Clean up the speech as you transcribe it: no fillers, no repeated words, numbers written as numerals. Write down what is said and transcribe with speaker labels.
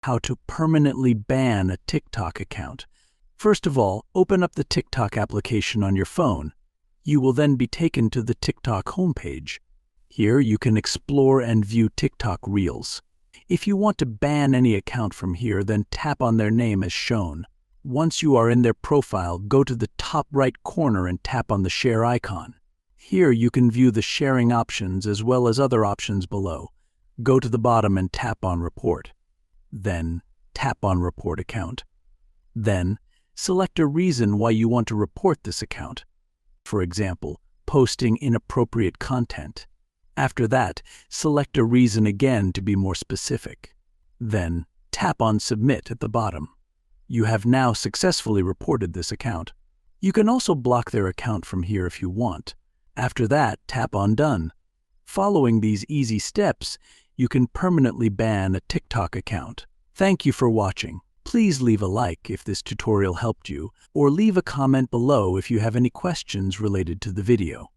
Speaker 1: How to permanently ban a TikTok account. First of all, open up the TikTok application on your phone. You will then be taken to the TikTok homepage. Here you can explore and view TikTok Reels. If you want to ban any account from here, then tap on their name as shown. Once you are in their profile, go to the top right corner and tap on the share icon. Here you can view the sharing options as well as other options below. Go to the bottom and tap on Report. Then tap on Report Account. Then select a reason why you want to report this account. For example, posting inappropriate content. After that, select a reason again to be more specific. Then tap on Submit at the bottom. You have now successfully reported this account. You can also block their account from here if you want. After that, tap on Done. Following these easy steps, you can permanently ban a TikTok account. Thank you for watching. Please leave a like if this tutorial helped you, or leave a comment below if you have any questions related to the video.